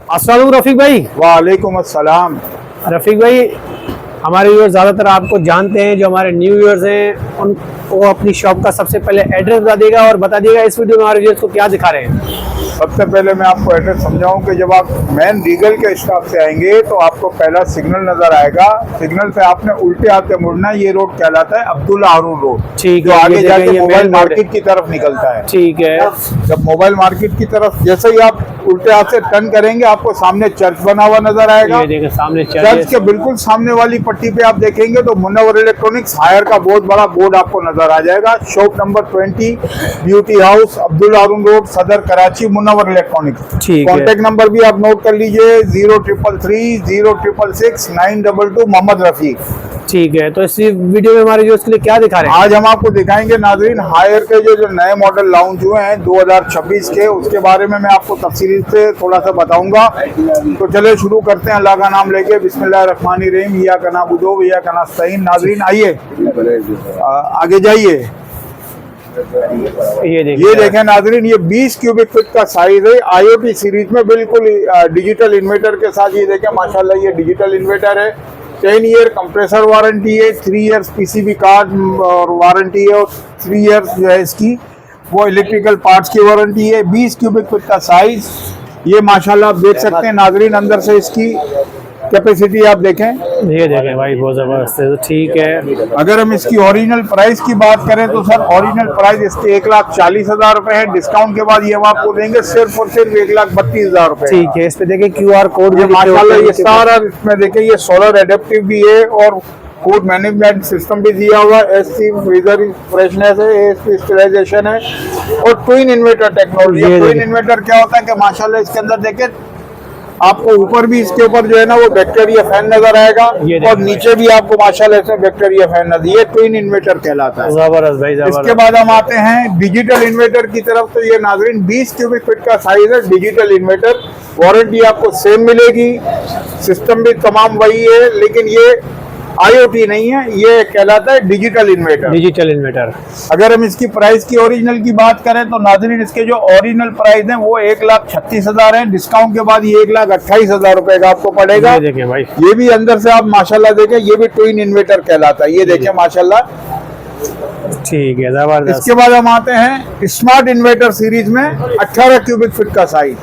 अस्सलाम वालेकुम रफ़ीक भाई। वालेकुम अस्सलाम। रफ़ीक भाई, हमारे व्यूअर्स ज़्यादातर आपको जानते हैं, जो हमारे न्यू व्यूअर्स हैं उनको अपनी शॉप का सबसे पहले एड्रेस बता देगा और बता देगा इस वीडियो में हमारे व्यूअर्स को क्या दिखा रहे हैं। सबसे पहले मैं आपको एड्रेस समझाऊं कि जब आप मेन रीगल के स्टॉप से आएंगे तो आपको पहला सिग्नल नजर आएगा। सिग्नल से आपने उल्टे हाथ से मुड़ना। ये रोड कहलाता है अब्दुल्ला हारून रोड, ठीक जो है। आगे जाके मोबाइल मार्केट मार्केट की तरफ निकलता है। ठीक है। जब मोबाइल मार्केट की तरफ जैसे ही आप उल्टे हाथ से टर्न करेंगे, आपको सामने चर्च बना हुआ नजर आएगा। ये देखिए सामने चर्च के बिल्कुल सामने वाली पट्टी पे आप देखेंगे तो मुनव्वर इलेक्ट्रॉनिक्स हायर का बहुत बड़ा बोर्ड आपको नजर आ जाएगा। Shop number 20, beauty house, Abdullah Haroon road, Saddar Karachi, Munawwar electronics. ठीक है। कॉन्टेक्ट नंबर भी आप नोट कर लीजिए, 0333 066 922, मोहम्मद रफीक। ठीक है, तो इस वीडियो में हमारे व्यूअर्स के लिए क्या दिखा रहे हैं? आज हम आपको दिखाएंगे नाजरीन हायर के जो नए मॉडल लॉन्च हुए हैं 2026 के, उसके बारे में मैं आपको तफसील से थोड़ा सा बताऊंगा। तो चले शुरू करते हैं अल्लाह का नाम लेके। बिस्मिल्लाहिर्रहमानिर्रहीम। या कना बुदो या कना सईन। नाजरीन आइए आगे जाइए। ये देखें नाजरीन, ये 20 क्यूबिक फीट का साइज है। IoT सीरीज में बिल्कुल डिजिटल इन्वर्टर के साथ। ये देखें माशाल्लाह, ये डिजिटल इन्वर्टर है। 10 ईयर कंप्रेसर वारंटी है, 3 इयर्स PCB कार्ड और वारंटी है, और 3 इयर्स जो है इसकी वो इलेक्ट्रिकल पार्ट्स की वारंटी है। 20 क्यूबिक फीट का साइज। ये माशाल्लाह आप देख सकते हैं नाजरीन, अंदर से इसकी कैपेसिटी आप देखें। ये देखें भाई, बहुत ज़बरदस्त है। तो ठीक है, अगर हम इसकी ओरिजिनल प्राइस की बात करें तो सर ओरिजिनल प्राइस इसके 1,40,000 रुपए है। डिस्काउंट के बाद ये हम आपको देंगे सिर्फ और सिर्फ 1,32,000 रुपए। ठीक है। इस पे देखिए QR कोड ये माशाल्लाह, ये सारा इसमें देखिए, ये सोलर एडेप्टिव भी है और फूड मैनेजमेंट सिस्टम भी दिया हुआ है। SC फ्रीजर फ्रेशनेस है, ASP स्टेरिलाइजेशन है और twin inverter technology. Twin inverter क्या होता है कि माशाल्लाह इसके अंदर देखिए आपको ऊपर भी इसके ऊपर जो है ना वो बैक्टीरिया फैन नजर आएगा और नीचे भी आपको माशाल्लाह इसमें बैक्टीरिया फैन नजर। ये ट्विन इन्वर्टर कहलाता है। जबरदस्त भाई, जबरदस्त। इसके बाद हम आते हैं डिजिटल इन्वर्टर की तरफ। तो ये नाजरीन 20 क्यूबिक फीट का साइज है डिजिटल इन्वर्टर। वारंटी आपको सेम मिलेगी, सिस्टम भी तमाम वही है, लेकिन ये IoT नहीं है, ये कहलाता है डिजिटल इन्वर्टर। Digital inverter. अगर हम इसकी प्राइस की ओरिजिनल की बात करें तो नाज़रीन इसके जो ओरिजिनल प्राइस है वो 1,36,000 है। डिस्काउंट के बाद ये 1,28,000 रुपए का आपको पड़ेगा। ये देखें भाई, ये भी अंदर से आप माशाल्लाह देखें, ये भी ट्विन इन्वर्टर कहलाता है। ये देखें माशाल्लाह। ठीक है, जबरदस्त। इसके बाद हम आते हैं स्मार्ट इन्वर्टर सीरीज में 18 क्यूबिक फीट का साइज।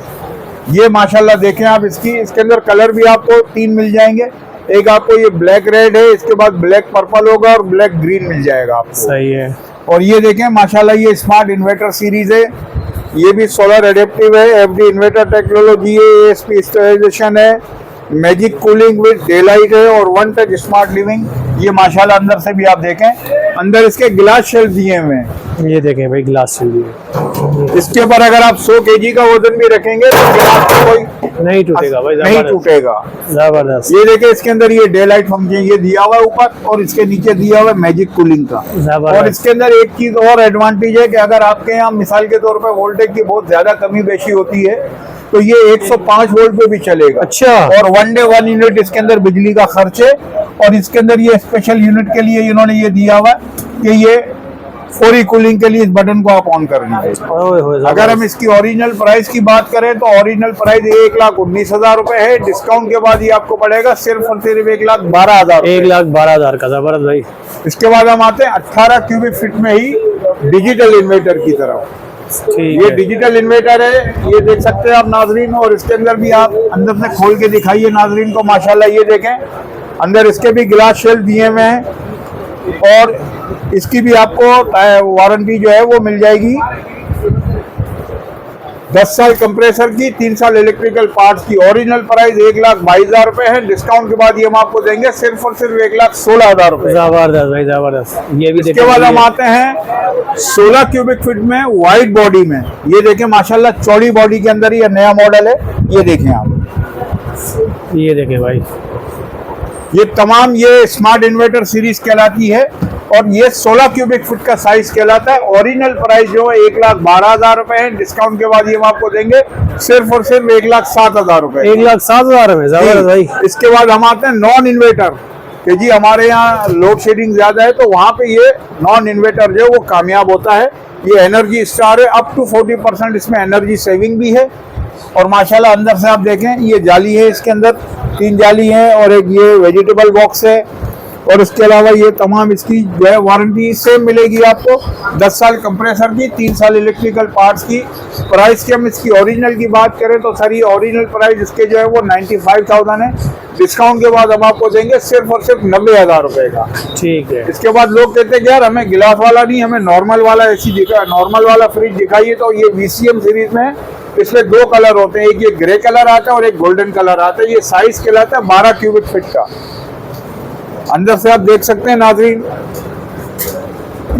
ये माशाल्लाह देखें आप इसके अंदर कलर भी आपको 3 मिल जाएंगे। एक आपको ये ब्लैक रेड है, इसके बाद ब्लैक पर्पल होगा और ब्लैक ग्रीन मिल जाएगा आपको। सही है। और ये देखें माशाल्लाह, ये स्मार्ट इन्वर्टर सीरीज है। ये भी सोलर एडेप्टिव है, FD इन्वर्टर टेक्नोलॉजी है, ASP स्टेरिलाइजेशन है, मैजिक कूलिंग विद डेलाइट है और 1 टच स्मार्ट लिविंग। ये माशाल्लाह अंदर से भी आप देखें, अंदर इसके ग्लास शेल्फ दिए हुए हैं। ये देखें भाई, ग्लास शेल्फ। इसके ऊपर अगर आप 100 kg का वजन भी रखेंगे तो ग्लास का कोई नहीं टूटेगा भाई, नहीं टूटेगा। जबरदस्त। ये देखिए इसके अंदर ये डे लाइट फंक्शन ये दिया हुआ है ऊपर, और इसके नीचे दिया हुआ है मैजिक कूलिंग का। और इसके अंदर एक चीज और एडवांटेज है कि अगर आपके यहाँ मिसाल के तौर पर वोल्टेज की बहुत ज्यादा कमी बेशी होती है तो ये 105 वोल्ट पे भी चलेगा। अच्छा। और 1 डे 1 यूनिट इसके अंदर बिजली का खर्च है। और इसके अंदर ये स्पेशल यूनिट के लिए इन्होंने ये दिया हुआ है कि ये फौरी कूलिंग के लिए इस बटन को आप ऑन कर लीजिए। अगर हम इसकी ओरिजिनल प्राइस की बात करें तो ओरिजिनल प्राइस 1,19,000 रुपए है। डिस्काउंट के बाद ये आपको पड़ेगा सिर्फ और सिर्फ 1,12,000। 1,12,000 का। जबरदस्त भाई। इसके बाद हम आते हैं 18 क्यूबिक फीट में ही डिजिटल इन्वर्टर की तरफ। ये डिजिटल इन्वर्टर है, ये देख सकते हैं आप नाजरीन। और इसके अंदर भी आप अंदर से खोल के दिखाइए नाजरीन को माशाल्लाह। ये देखें अंदर इसके भी ग्लास शेल्फ दिए हुए हैं और इसकी भी आपको वारंटी जो है वो मिल जाएगी 10 साल कंप्रेसर की, 3 साल इलेक्ट्रिकल पार्ट्स की। ओरिजिनल प्राइस 1,22,000 रुपए है। डिस्काउंट के बाद ये हम आपको देंगे सिर्फ और सिर्फ 1,16,000 रुपए। जबरदस्त भाई, जबरदस्त। ये भी इसके बाद हम आते हैं 16 क्यूबिक फीट में वाइड बॉडी में। ये देखें माशाल्लाह, चौड़ी बॉडी के अंदर ये नया मॉडल है। ये देखें आप, ये देखें भाई, ये तमाम ये स्मार्ट इन्वर्टर सीरीज कहलाती है और ये 16 क्यूबिक फीट का साइज कहलाता है। ओरिजिनल प्राइस जो है 1,12,000 रुपए है। डिस्काउंट के बाद ये हम आपको देंगे सिर्फ और सिर्फ 1,07,000 रुपए। 1,07,000 में। जबरदस्त भाई। इसके बाद हम आते हैं नॉन इन्वर्टर कि जी हमारे यहाँ लोड शेडिंग ज्यादा है तो वहाँ पे ये नॉन इन्वर्टर जो है वो कामयाब होता है। ये एनर्जी स्टार है, अप टू 40% इसमें एनर्जी सेविंग भी है। और माशाल्लाह अंदर से आप देखें ये जाली है, इसके अंदर 3 जाली है और एक ये वेजिटेबल बॉक्स है। और इसके अलावा ये तमाम इसकी जो है वारंटी सेम मिलेगी आपको, 10 साल कंप्रेसर की, 3 साल इलेक्ट्रिकल पार्ट्स की। प्राइस की हम इसकी ओरिजिनल की बात करें तो सर ये ओरिजिनल प्राइस इसके जो है वो 95,000 है। डिस्काउंट के बाद हम आपको देंगे सिर्फ और सिर्फ 90,000 रुपए का। ठीक है। इसके बाद लोग कहते हैं कि यार हमें गिलास वाला नहीं, हमें नॉर्मल वाला एसी दिखा, नॉर्मल वाला फ्रिज दिखाइए। तो ये VCM सीरीज में इसमें 2 कलर होते हैं, एक ये ग्रे कलर आता है और एक गोल्डन कलर आता है। ये साइज कहलाता है 12 क्यूबिक फीट का। अंदर से आप देख सकते हैं नाज़रीन,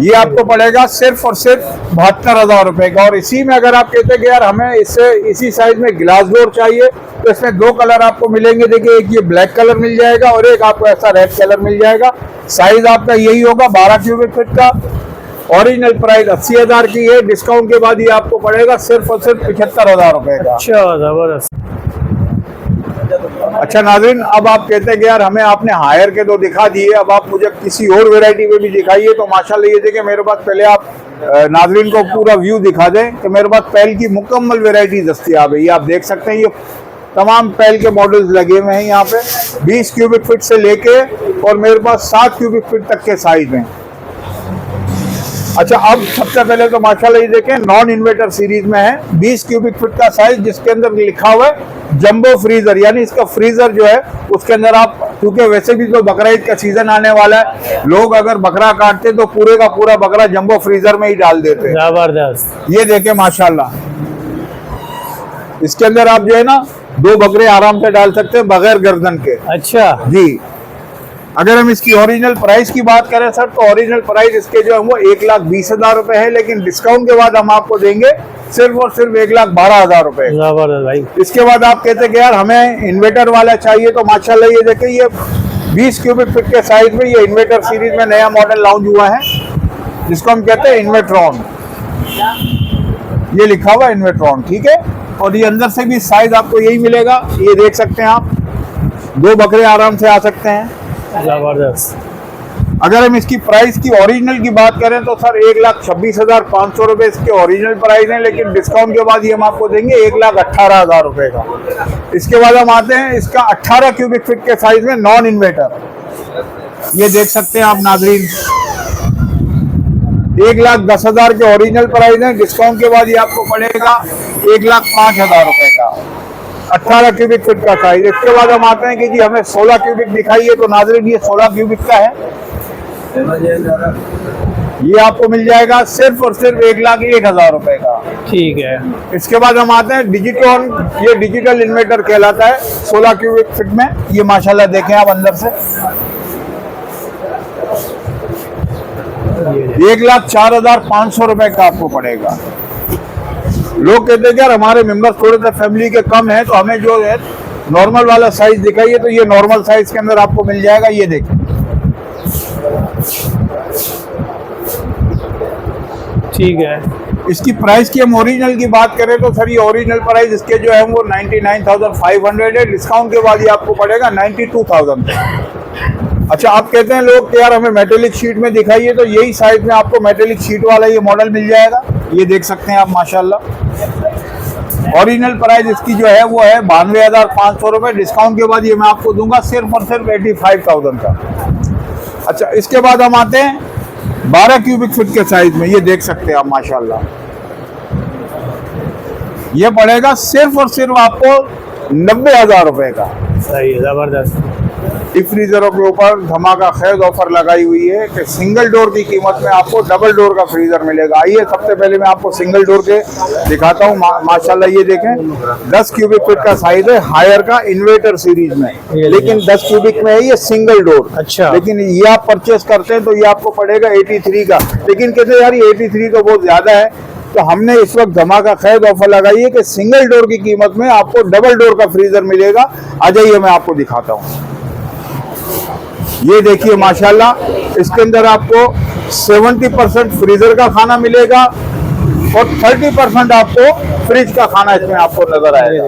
ये आपको पड़ेगा सिर्फ और सिर्फ 72,000 रुपए का। और इसी में अगर आप कहते हैं कि यार हमें इससे इसी साइज में ग्लास डोर चाहिए तो इसमें 2 कलर आपको मिलेंगे। देखिए एक ये ब्लैक कलर मिल जाएगा और एक आपको ऐसा रेड कलर मिल जाएगा। साइज आपका यही होगा 12 क्यूबिक फीट का। ओरिजिनल प्राइस 80,000 की है, डिस्काउंट के बाद ये आपको पड़ेगा सिर्फ और सिर्फ 75,000 रुपए का। अच्छा, जबरदस्त। अच्छा नाज़रीन, अब आप कहते हैं कि यार हमें आपने हायर के तो दिखा दिए, अब आप मुझे किसी और वैरायटी में भी दिखाइए। तो माशाल्लाह ये देखिए मेरे पास, पहले आप नाज़रीन को पूरा व्यू दिखा दें कि मेरे पास पैल की मुकम्मल वैरायटी दस्तियाब है। ये आप देख सकते हैं, ये तमाम पैल के मॉडल्स लगे हुए हैं यहाँ पे, 20 क्यूबिक फीट से लेके और मेरे पास 7 क्यूबिक फीट तक के साइज हैं। अच्छा, अब सबसे पहले तो माशाल्लाह ये देखें नॉन इन्वर्टर सीरीज में है, 20 क्यूबिक फीट का साइज, जिसके अंदर लिखा हुआ है जंबो फ्रीजर, यानी इसका फ्रीजर जो है उसके अंदर आप, क्योंकि वैसे भी तो बकरा ईद का सीजन आने वाला है, लोग अगर बकरा काटते तो पूरे का पूरा बकरा जंबो फ्रीजर में ही डाल देते हैं। जबरदस्त। ये देखें माशाल्लाह, इसके अंदर आप जो है ना 2 बकरे आराम से डाल सकते हैं बगैर गर्दन के। अच्छा जी, अगर हम इसकी ओरिजिनल प्राइस की बात करें सर, तो ओरिजिनल प्राइस इसके जो है वो 1,20,000 रुपए है, लेकिन डिस्काउंट के बाद हम आपको देंगे सिर्फ और सिर्फ 1,12,000 रुपए। जबरदस्त भाई। इसके बाद आप कहते हैं कि यार हमें इन्वर्टर वाला चाहिए, तो माशाल्लाह ये देखिए ये 20 क्यूबिक फीट के साइज में ये इन्वर्टर सीरीज में नया मॉडल लॉन्च हुआ है, जिसको हम कहते हैं इन्वर्ट्रॉन। ये लिखा हुआ है इन्वर्ट्रॉन, ठीक है। और ये अंदर से भी साइज आपको यही मिलेगा, ये देख सकते हैं आप, 2 बकरे आराम से आ सकते हैं। जबरदस्त। अगर हम इसकी प्राइस की ओरिजिनल की बात करें तो सर 1,26,500 रुपए इसके ओरिजिनल प्राइस है, लेकिन डिस्काउंट के बाद ये हम आपको देंगे 1,18,000 रुपए का। इसके बाद हम आते हैं इसका 18 क्यूबिक फीट के साइज में नॉन इन्वर्टर, ये देख सकते हैं आप नाजरीन, 1,10,000 के ओरिजिनल प्राइस है, डिस्काउंट के बाद ये आपको पड़ेगा 1,05,000 रुपए का, 18 क्यूबिक फीट का साइज। इसके बाद हम आते हैं कि जी हमें 16 क्यूबिक दिखाइए, तो नाजरीन ये 16 क्यूबिक का है, ये आपको मिल जाएगा सिर्फ और सिर्फ 1,01,000 रुपए का। ठीक है। इसके बाद हम आते हैं डिजिट्रॉन, ये डिजिटल इन्वर्टर कहलाता है 16 क्यूबिक फीट में। ये माशाल्लाह देखें आप अंदर से 1,04,500 रुपए का आपको पड़ेगा। लोग कहते हैं यार हमारे मेंबर्स थोड़े से फैमिली के कम हैं, तो हमें जो है नॉर्मल वाला साइज दिखाइए, तो ये नॉर्मल साइज के अंदर आपको मिल जाएगा। ये देखें, ठीक है। इसकी प्राइस की हम ओरिजिनल की बात करें तो सर ये ओरिजिनल प्राइस इसके जो है वो 99,500 है, डिस्काउंट के बाद ये आपको पड़ेगा 92,000। अच्छा, आप कहते हैं लोग कि यार हमें मेटेलिक शीट में दिखाइए, तो यही साइज में आपको मेटेलिक शीट वाला ये मॉडल मिल जाएगा। ये देख सकते हैं आप माशाल्लाह, ओरिजिनल प्राइस इसकी जो है वो है 92,500 रुपए, डिस्काउंट के बाद ये मैं आपको दूंगा सिर्फ और सिर्फ 85,000 का। अच्छा, इसके बाद हम आते हैं 12 क्यूबिक फीट के साइज में, ये देख सकते हैं आप माशाल्लाह, ये पड़ेगा सिर्फ और सिर्फ आपको 90,000 रुपए का। सही है, जबरदस्त। डीप फ्रीजरों के ऊपर धमाका खैज ऑफर लगाई हुई है कि सिंगल डोर की कीमत में आपको डबल डोर का फ्रीजर मिलेगा। आइए सबसे पहले मैं आपको सिंगल डोर के दिखाता हूँ। माशाल्लाह ये देखें 10 क्यूबिक फीट का साइज है, हायर का इन्वर्टर सीरीज में, लेकिन 10 क्यूबिक में है ये सिंगल डोर। अच्छा, लेकिन ये आप परचेस करते हैं तो ये आपको पड़ेगा 83 का, लेकिन कहते यार ये 83 तो बहुत ज्यादा है, तो हमने इस वक्त धमाका खैज ऑफर लगाई है कि सिंगल डोर की कीमत में आपको डबल डोर का फ्रीजर मिलेगा। आ जाइए मैं आपको दिखाता हूँ। ये देखिए माशाल्लाह, इसके अंदर आपको 70% फ्रीजर का खाना मिलेगा और 30% आपको फ्रिज का खाना इसमें आपको नजर आएगा।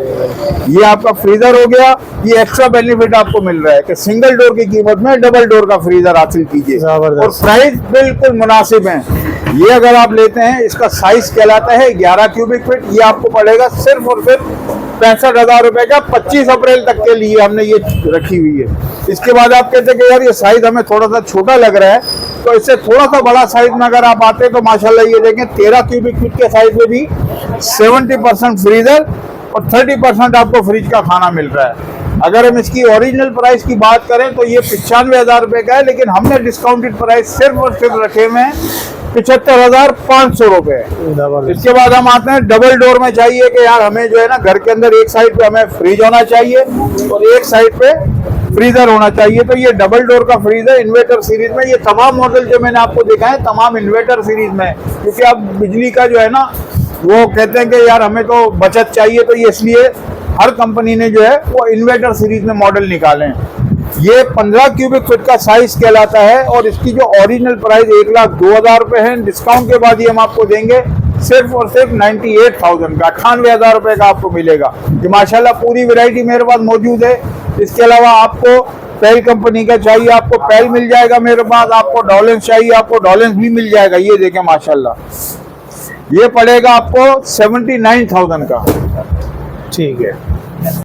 ये आपका फ्रीजर हो गया। ये एक्स्ट्रा बेनिफिट आपको मिल रहा है कि सिंगल डोर की कीमत में डबल डोर का फ्रीजर हासिल कीजिए और प्राइस बिल्कुल मुनासिब है। ये अगर आप लेते हैं, इसका साइज कहलाता है 11 क्यूबिक फीट, ये आपको पड़ेगा सिर्फ और सिर्फ 65,000 रुपए का 25 अप्रैल तक के लिए हमने ये रखी हुई है। इसके बाद आप कहते हैं कि यार ये साइज हमें थोड़ा सा छोटा लग रहा है, तो इससे थोड़ा सा बड़ा साइज में अगर आप आते हैं तो माशाल्लाह ये देखें 13 क्यूबिक फीट के साइज में भी 70% फ्रीजर और 30% आपको फ्रिज का खाना मिल रहा है। अगर हम इसकी ओरिजिनल प्राइस की बात करें तो ये 95,000 रुपए का है, लेकिन हमने डिस्काउंटेड प्राइस सिर्फ और सिर्फ रखे हुए हैं 75,500 रुपए। इसके बाद हम आते हैं डबल डोर में। चाहिए कि यार हमें जो है ना घर के अंदर एक साइड पे हमें फ्रिज होना चाहिए और एक साइड पे फ्रीजर होना चाहिए, तो ये डबल डोर का फ्रीजर इन्वर्टर सीरीज में, ये तमाम मॉडल जो मैंने आपको दिखाए तमाम इन्वर्टर सीरीज में, क्योंकि अब बिजली का जो है ना वो कहते हैं कि यार हमें तो बचत चाहिए, तो ये इसलिए हर कंपनी ने जो है वो इन्वर्टर सीरीज में मॉडल निकाले हैं। ये 15 क्यूबिक फीट का साइज कहलाता है और इसकी जो ओरिजिनल प्राइस 1,02,000 रुपए है, डिस्काउंट के बाद ये हम आपको देंगे सिर्फ और सिर्फ 98,000 का, 98,000 रुपए का आपको मिलेगा। ये माशाल्लाह पूरी वैरायटी मेरे पास मौजूद है। इसके अलावा आपको पेल कंपनी का चाहिए, आपको पेल मिल जाएगा मेरे पास, आपको डॉलेंस चाहिए, आपको डॉलेंस भी मिल जाएगा। ये देखें माशाल्लाह, ये पड़ेगा आपको 79,000 का। ठीक है।